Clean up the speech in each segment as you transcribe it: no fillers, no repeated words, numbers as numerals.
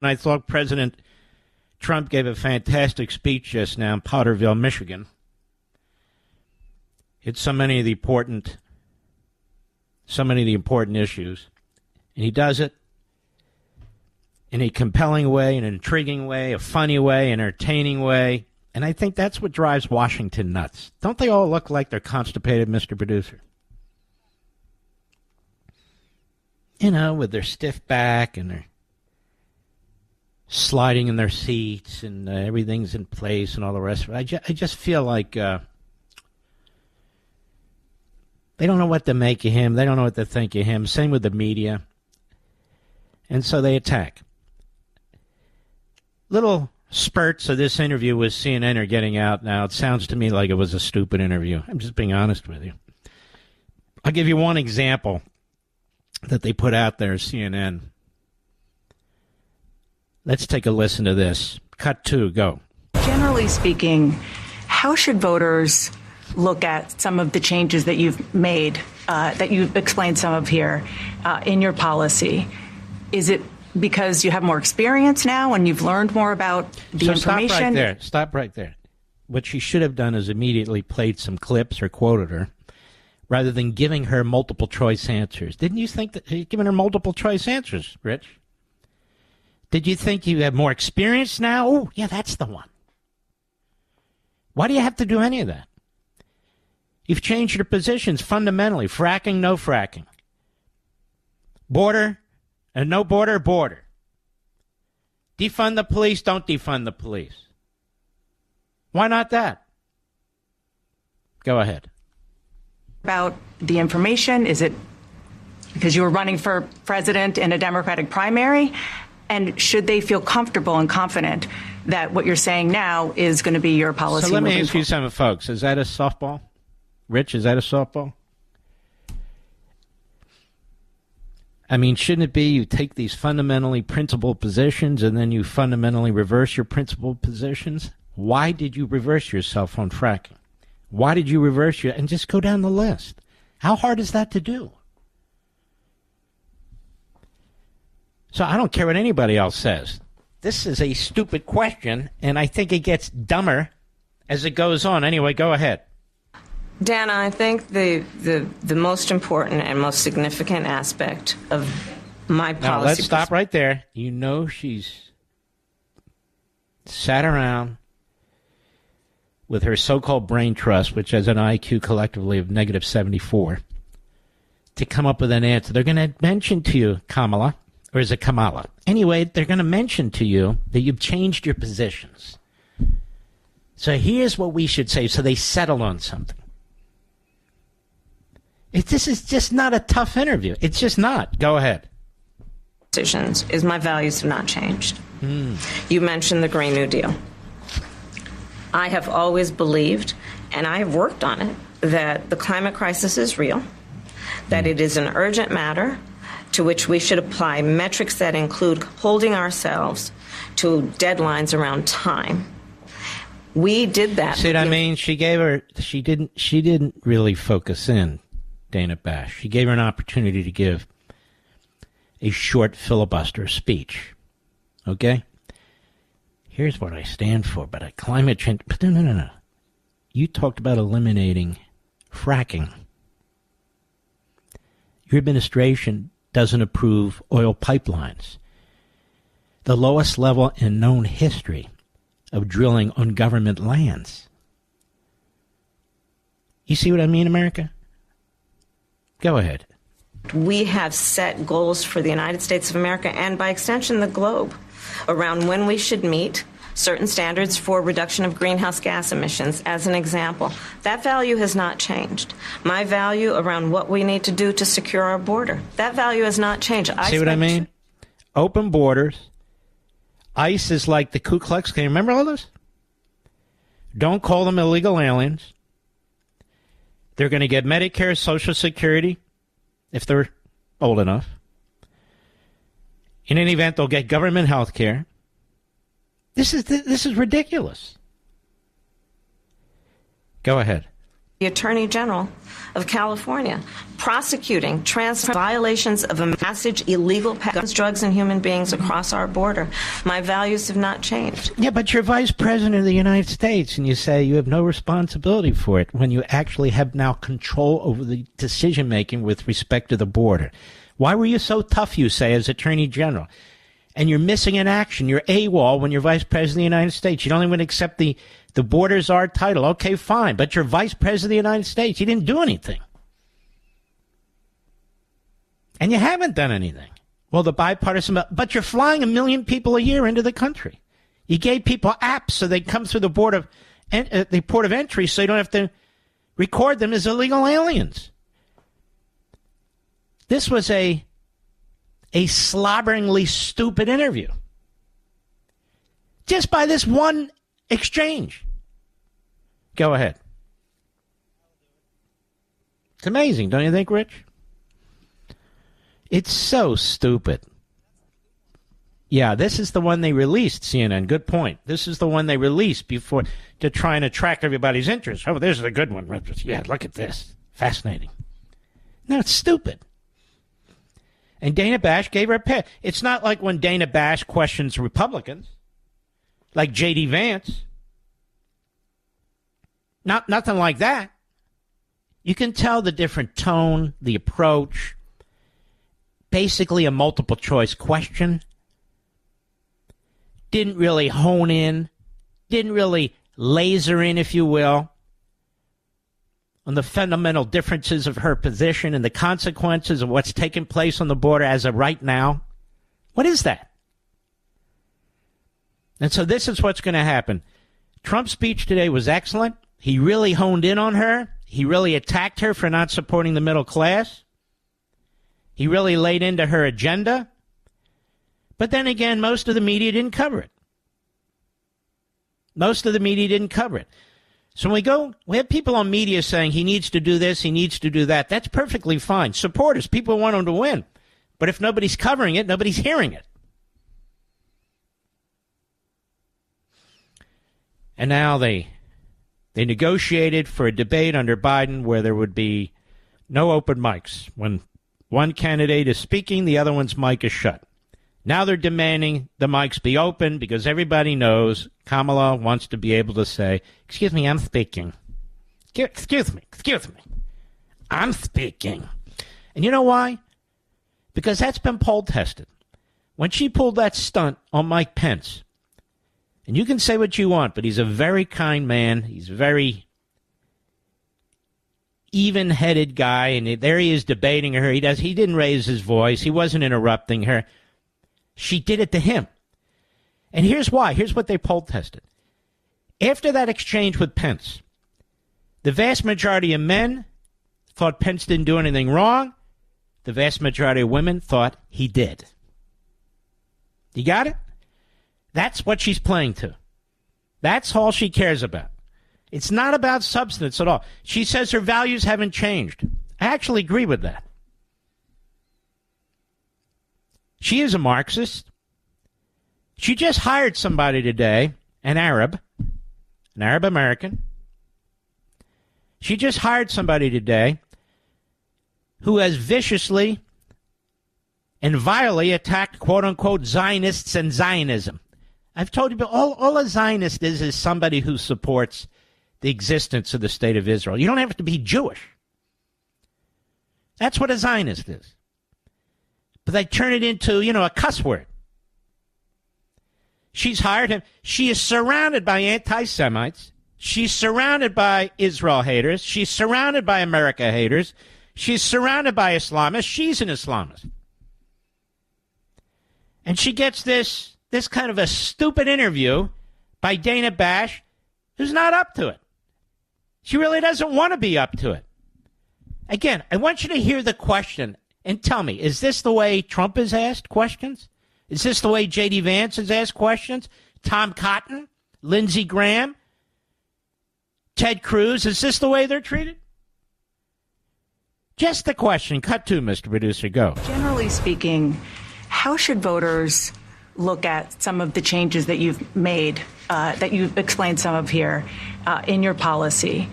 And I thought President Trump gave a fantastic speech just now in Potterville, Michigan. It's so many of the important issues. And he does it in a compelling way, an intriguing way, a funny way, entertaining way. And I think that's what drives Washington nuts. Don't they all look like they're constipated, Mr. Producer? You know, with their stiff back and their sliding in their seats and everything's in place and all the rest of it. I just feel like they don't know what to make of him. They don't know what to think of him. Same with the media. And so they attack. Little spurts of this interview with CNN are getting out now. It sounds to me like it was a stupid interview. I'm just being honest with you. I'll give you one example that they put out there, CNN. Let's take a listen to this. Cut 2, go. Generally speaking, how should voters look at some of the changes that you've made, that you've explained some of here in your policy? Is it because you have more experience now and you've learned more about the information? Stop right there. Stop right there. What she should have done is immediately played some clips or quoted her rather than giving her multiple choice answers. Didn't you think that you're giving her multiple choice answers, Rich? Did you think you have more experience now? Oh, yeah, that's the one. Why do you have to do any of that? You've changed your positions fundamentally. Fracking, no fracking. Border, and no border, border. Defund the police, don't defund the police. Why not that? Go ahead. About the information, is it because you were running for president in a Democratic primary? And should they feel comfortable and confident that what you're saying now is going to be your policy? So let me ask you something, folks. Is that a softball? Rich, is that a softball? I mean, shouldn't it be you take these fundamentally principled positions and then you fundamentally reverse your principled positions? Why did you reverse yourself on fracking? Why did you reverse your... And just go down the list. How hard is that to do? So I don't care what anybody else says. This is a stupid question, and I think it gets dumber as it goes on. Anyway, go ahead. Dana, I think the most important and most significant aspect of my policy... Now, let's stop right there. You know she's sat around with her so-called brain trust, which has an IQ collectively of negative 74, to come up with an answer. They're going to mention to you, Kamala... Or is it Kamala? Anyway, they're going to mention to you that you've changed your positions. So here's what we should say. So they settled on something. This is just not a tough interview. It's just not. Go ahead. Decisions is my values have not changed. You mentioned the Green New Deal. I have always believed, and I have worked on it, that the climate crisis is real, that it is an urgent matter, to which we should apply metrics that include holding ourselves to deadlines around time. We did that. See what I mean? She didn't really focus in, Dana Bash. She gave her an opportunity to give a short filibuster speech. Okay? Here's what I stand for, but climate change. But no. You talked about eliminating fracking. Your administration doesn't approve oil pipelines. The lowest level in known history of drilling on government lands. You see what I mean, America? Go ahead. We have set goals for the United States of America and by extension the globe around when we should meet certain standards for reduction of greenhouse gas emissions, as an example. That value has not changed. My value around what we need to do to secure our border, that value has not changed. See what I mean? Open borders. ICE is like the Ku Klux Klan. Remember all this? Don't call them illegal aliens. They're going to get Medicare, Social Security, if they're old enough. In any event, they'll get government health care. This is ridiculous. Go ahead. the Attorney General of California, prosecuting trans violations of a massive illegal guns, drugs, and human beings across our border. My values have not changed. Yeah, but you're Vice President of the United States, and you say you have no responsibility for it when you actually have now control over the decision-making with respect to the border. Why were you so tough, you say, as Attorney General? And you're missing in action. You're AWOL when you're Vice President of the United States. You don't even accept the borders are title. Okay, fine. But you're Vice President of the United States. You didn't do anything. And you haven't done anything. Well, the bipartisan, but you're flying 1 million people a year into the country. You gave people apps so they come through the port of entry so you don't have to record them as illegal aliens. This was a slobberingly stupid interview. Just by this one exchange. Go ahead. It's amazing, don't you think, Rich? It's so stupid. Yeah, this is the one they released, CNN. Good point. This is the one they released before to try and attract everybody's interest. Oh, this is a good one. Yeah, look at this. Fascinating. No, it's stupid. And Dana Bash gave her a pass. It's not like when Dana Bash questions Republicans, like J.D. Vance. Nothing like that. You can tell the different tone, the approach. Basically a multiple choice question. Didn't really hone in. Didn't really laser in, if you will, on the fundamental differences of her position and the consequences of what's taking place on the border as of right now. What is that? And so this is what's going to happen. Trump's speech today was excellent. He really honed in on her. He really attacked her for not supporting the middle class. He really laid into her agenda. But then again, most of the media didn't cover it. Most of the media didn't cover it. So when we have people on media saying he needs to do this, he needs to do that. That's perfectly fine. Supporters, people want him to win. But if nobody's covering it, nobody's hearing it. And now they negotiated for a debate under Biden where there would be no open mics. When one candidate is speaking, the other one's mic is shut. Now they're demanding the mics be open because everybody knows Kamala wants to be able to say, excuse me, I'm speaking. Excuse me, I'm speaking. And you know why? Because that's been poll tested. When she pulled that stunt on Mike Pence, and you can say what you want, but he's a very kind man. He's a very even-headed guy, and there he is debating her. He didn't raise his voice. He wasn't interrupting her. She did it to him. And here's why. Here's what they poll tested. After that exchange with Pence, the vast majority of men thought Pence didn't do anything wrong. The vast majority of women thought he did. You got it? That's what she's playing to. That's all she cares about. It's not about substance at all. She says her values haven't changed. I actually agree with that. She is a Marxist. She just hired somebody today, an Arab American. She just hired somebody today who has viciously and vilely attacked, quote-unquote, Zionists and Zionism. I've told you, but all a Zionist is somebody who supports the existence of the state of Israel. You don't have to be Jewish. That's what a Zionist is. But they turn it into, a cuss word. She's hired him. She is surrounded by anti-Semites. She's surrounded by Israel haters. She's surrounded by America haters. She's surrounded by Islamists. She's an Islamist. And she gets this kind of a stupid interview by Dana Bash, who's not up to it. She really doesn't want to be up to it. Again, I want you to hear the question and tell me, is this the way Trump has asked questions? Is this the way J.D. Vance has asked questions? Tom Cotton? Lindsey Graham? Ted Cruz? Is this the way they're treated? Just the question. Cut to, Mr. Producer. Go. Generally speaking, how should voters look at some of the changes that you've made, that you've explained some of here, in your policy?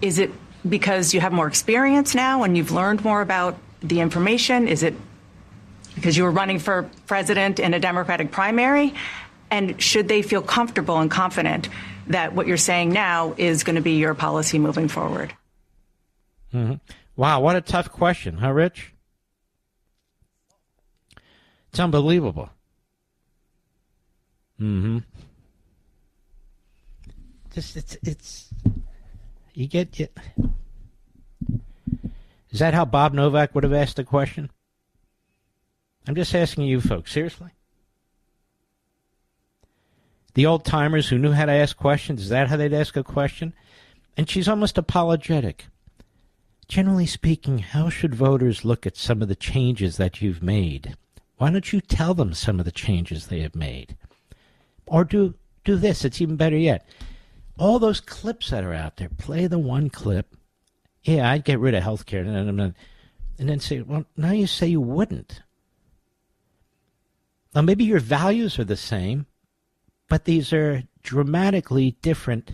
Is it because you have more experience now and you've learned more about the information? Is it because you were running for president in a Democratic primary? And should they feel comfortable and confident that what you're saying now is going to be your policy moving forward? Mm-hmm. Wow, what a tough question, huh, Rich? It's unbelievable. Mm-hmm. It's you get it. Is that how Bob Novak would have asked the question? I'm just asking you folks, seriously? The old timers who knew how to ask questions, is that how they'd ask a question? And she's almost apologetic. Generally speaking, how should voters look at some of the changes that you've made? Why don't you tell them some of the changes they have made? Or do this, it's even better yet. All those clips that are out there, play the one clip. Yeah, I'd get rid of health care. And then say, well, now you say you wouldn't. Now, maybe your values are the same, but these are dramatically different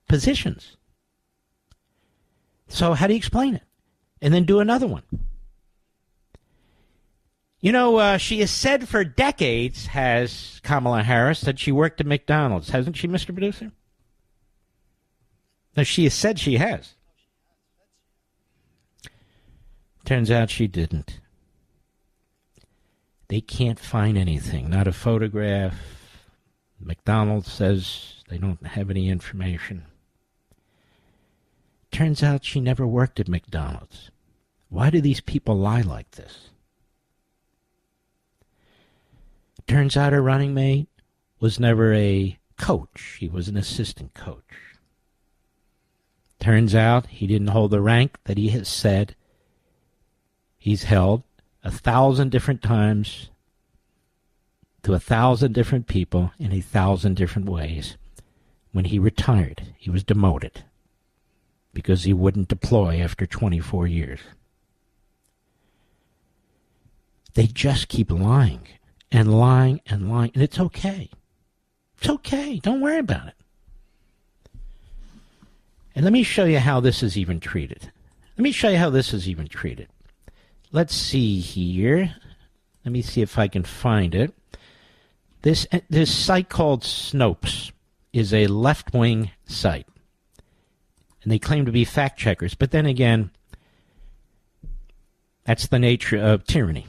positions. So how do you explain it? And then do another one. You know, she has said for decades, has Kamala Harris, that she worked at McDonald's. Hasn't she, Mr. Producer? No, she has said she has. Turns out she didn't. They can't find anything, not a photograph. McDonald's says they don't have any information. Turns out she never worked at McDonald's. Why do these people lie like this? Turns out her running mate was never a coach. He was an assistant coach. Turns out he didn't hold the rank that he has said he's held 1,000 different times to 1,000 different people in 1,000 different ways. When he retired, he was demoted because he wouldn't deploy after 24 years. They just keep lying and lying and lying, and it's okay. It's okay. Don't worry about it. And let me show you how this is even treated. Let's see here. Let me see if I can find it. This site called Snopes is a left-wing site. And they claim to be fact-checkers. But then again, that's the nature of tyranny.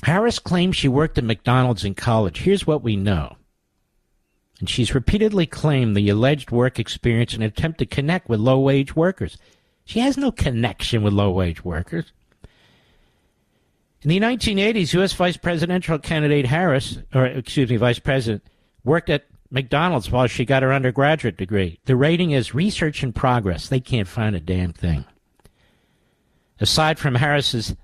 Harris claims she worked at McDonald's in college. Here's what we know. And she's repeatedly claimed the alleged work experience in an attempt to connect with low-wage workers. She has no connection with low-wage workers. In the 1980s, U.S. Vice Presidential candidate Vice President, worked at McDonald's while she got her undergraduate degree. The rating is research in progress. They can't find a damn thing. Aside from Harris's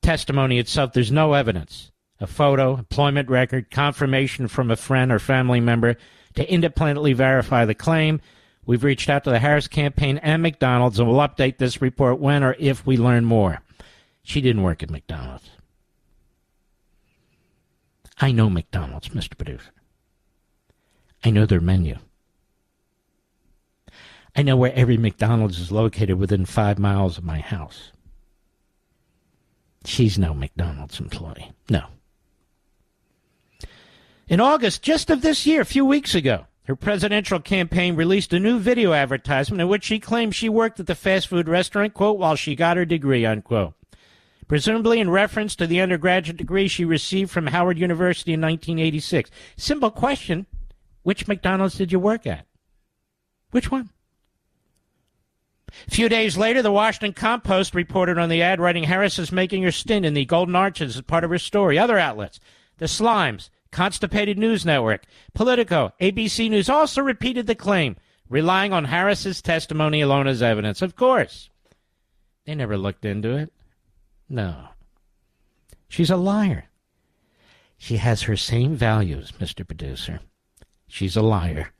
testimony itself, there's no evidence. A photo, employment record, confirmation from a friend or family member to independently verify the claim. We've reached out to the Harris campaign and McDonald's, and we'll update this report when or if we learn more. She didn't work at McDonald's. I know McDonald's, Mr. Producer. I know their menu. I know where every McDonald's is located within 5 miles of my house. She's no McDonald's employee. No. In August, just of this year, a few weeks ago, her presidential campaign released a new video advertisement in which she claimed she worked at the fast food restaurant, quote, while she got her degree, unquote. Presumably in reference to the undergraduate degree she received from Howard University in 1986. Simple question, which McDonald's did you work at? Which one? A few days later, the Washington Compost reported on the ad, writing Harris is making her stint in the Golden Arches as part of her story. Other outlets, The Slimes, Constipated News Network, Politico, ABC News also repeated the claim, relying on Harris's testimony alone as evidence. Of course. They never looked into it. No. She's a liar. She has her same values, Mr. Producer. She's a liar.